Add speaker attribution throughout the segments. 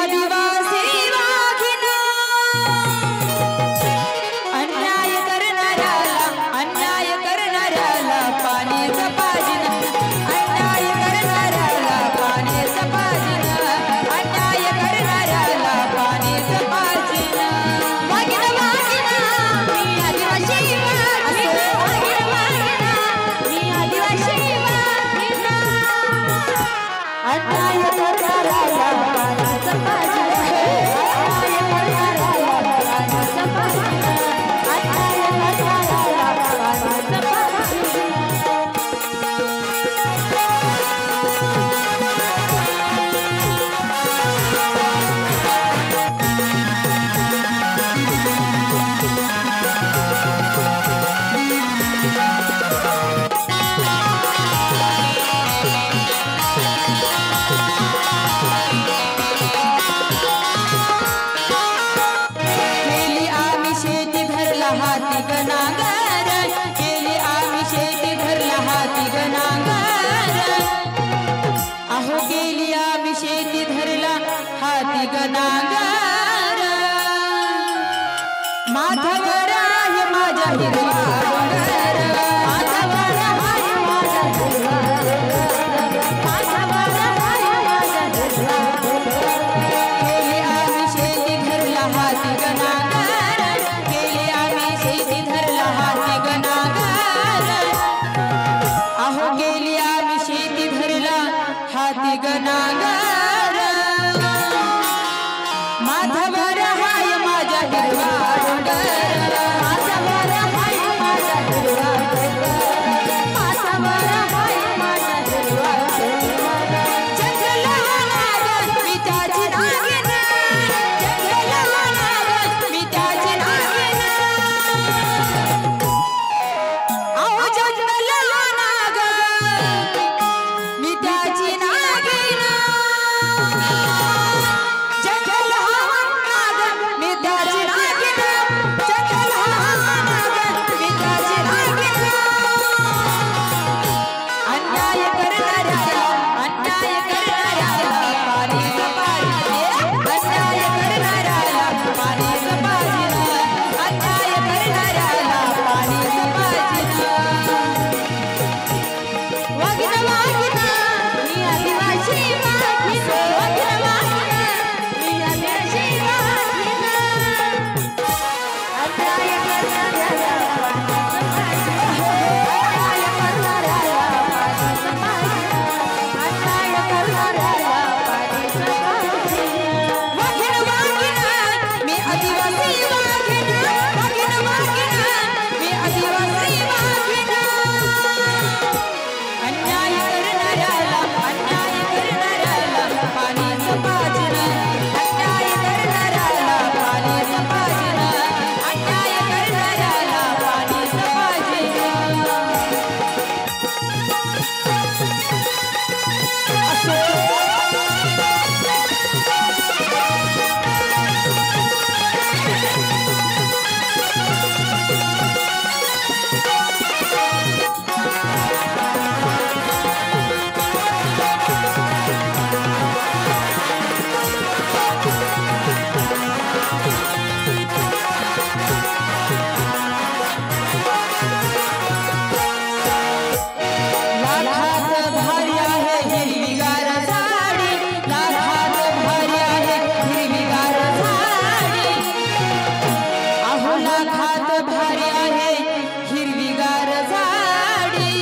Speaker 1: आदिवासी वाघिणा अन्याय करणाऱ्याला पाण्याचा पाजीना अन्याय करणाऱ्याला पाण्याचा पाजीना अन्याय करणाऱ्याला पाण्याचा पाजीना वाघिणा वाघिणा मी आदिवासी वाघिणा मी आदिवासी वाघिणा अन्याय करणाऱ्याला पाण्याचा पाजीना अन्याय करणाऱ्याला पाण्याचा पाजीना अन्याय करणाऱ्याला पाण्याचा पाजीना हाती गनागर केली आम्ही शेती धरला हाती गनागर अहो गेली आम्ही शेती धरला हाती गनागर माथावर आहे माझ्या हिरवा डोंगर माथावर आहे माझ्या हिरवा डोंगर माथावर आहे माझ्या हिरवा डोंगर गेली आम्ही शेती धरला हाती गनागर अहो गेली आम्ही शेती धरला हाती गनागर माथावर हाय माझ्या हिरवा डोंगर माथावर हाय माझ्या हिरवा डोंगर माथावर हाय माझ्या हिरवा डोंगर जंगला नाग मी त्याची नागिन जंगला नाग मी त्याची नागिन अहो जंगला नाग मी त्याची नागिन जंगल नाग मी त्याची नागिन जंगल नाग मी त्याची नागिन अन्याय करणाऱ्याला पाणीचं पाजीना अन्याय करणाऱ्याला पाणीचं पाजीना अन्याय करणाऱ्याला पाणीचं पाजीना वाघिणा वाघिणा मी आदिवासी वाघिणा वाघिणा वाघिणा मी आदिवासी वाघिणा अन्याय करणाऱ्याला पाणीचं पाजीना अन्याय करणाऱ्याला पाणीचं पाजीना अन्याय करणाऱ्याला पाणीचं पाजीना वाघिणा वाघिणा मी आदिवासी वाघिणा वाघिणा वाघिणा मी आदिवासी वाघिणा अन्याय करणाऱ्याला पाणीचं पाजीना अन्याय करणाऱ्याला पाणीचं पाजीना अन्याय करणाऱ्याला पाणीचं पाजीना लाखात भारी आहे हिरवीगार झाडी लाखात भारी आहे हिरवीगार झाडी अहो लाखात भारी आहे हिरवीगार झाडी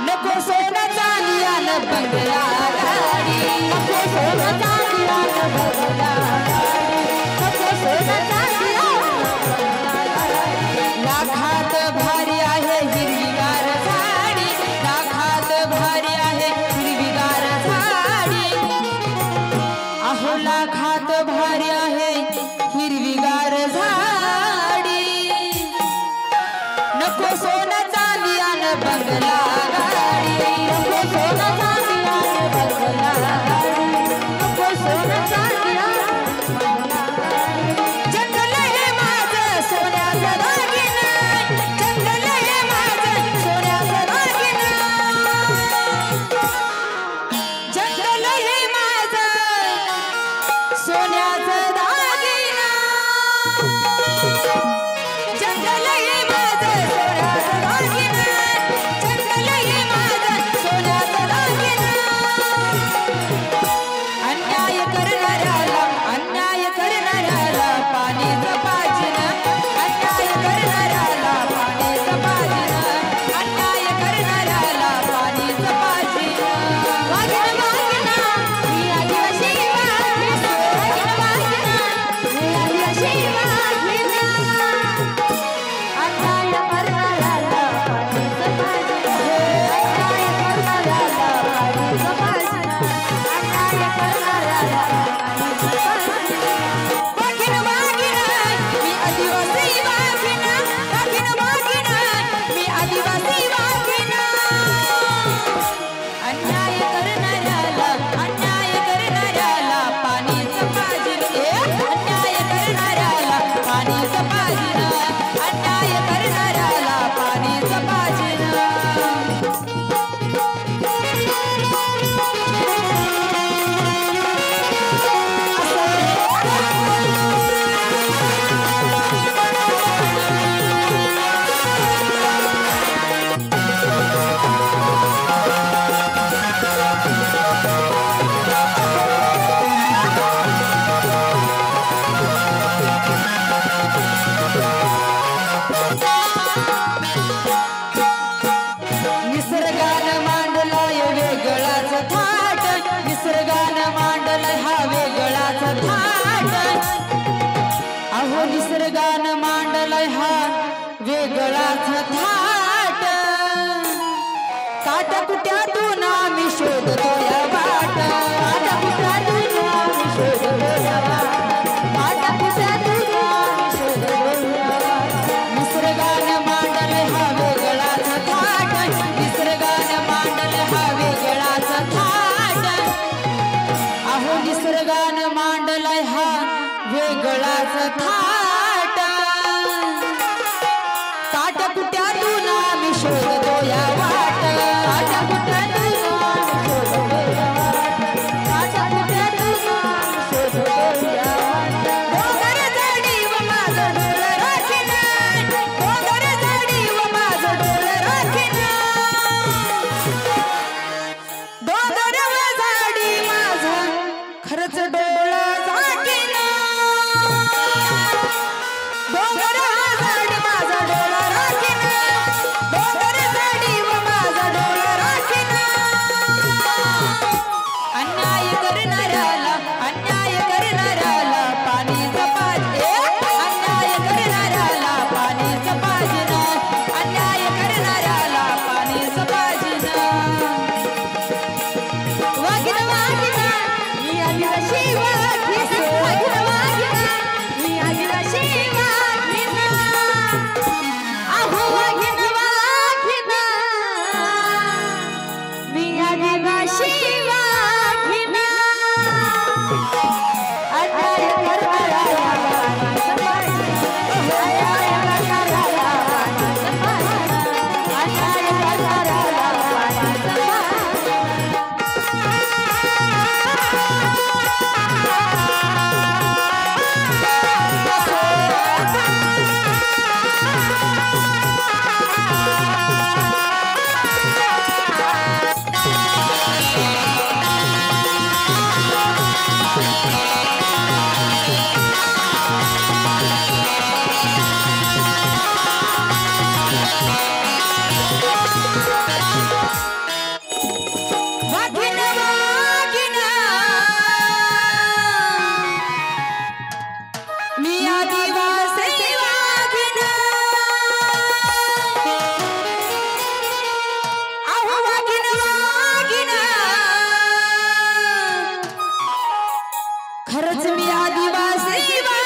Speaker 1: नको सोनं चांदी आलं बंगला गाडी नको सोनं चांदी आलं बंगला गाडी नको सोनं चांदी आलं बंगला गाडी लाखात भारी आहे हिरवीगार झाडी लाखात भारी आहे हिरवीगार झाडी अहो लाखात भारी आहे हिरवीगार झाडी नको सोनं चांदी आलं बंगला गाडी नको सोनं चांदी आलं बंगला गाडी नको सोनं चांदी आलं बंगला गाडी जंगल हे माझं सोन्याचं दागिनं जंगल हे माझं सोन्याचं दागिनं जंगल हे माझं ताट कुट्यातून आम्ही शोधतो या वाट ताट कुट्यातून आम्ही शोधतो या वाट ताट कुट्यातून आम्ही शोधतो या वाट निसर्गानं मांडल हा वेगळाच थाट निसर्गानं मांडल हा वेगळाच थाट अहो निसर्गानं मांडलाय हा वेगळाच थाट ताट कुट्यातून आम्ही शोधतो या वाट ताट कुट्यातून आम्ही शोधतो या वाट ताट कुट्यातून आम्ही शोधतो या वाट डोंगर झाडी व माझं डोळं राखीन डोंगर झाडी व माझं डोळं राखीन डोंगर झाडी माझं खरंच डोळं झाकीन डोंगर झाडी माझं डोळं राखीन डोंगर झाडी व माझं डोळं राखीन अन्याय करणाऱ्याला पाणीच पाहिजे अन्याय करणाऱ्याला पाणीच पाहिजे अन्याय करणाऱ्याला पाणीच पाहिजे वागिन वागिन मी आदिवासी वागिन वागिन वागिन मी आदिवासी वागिन अहो वागिन वागिन मी आदिवासी वागिन अन्याय करणाऱ्याला पाणीच पाहिजे अन्याय करणाऱ्याला पाणीच पाहिजे अन्याय करणाऱ्याला पाणीच पाहिजे वागिन वागिन मी आदिवासी वागिन अहो वागिन वागिन खरंच मी आदिवासी वागिन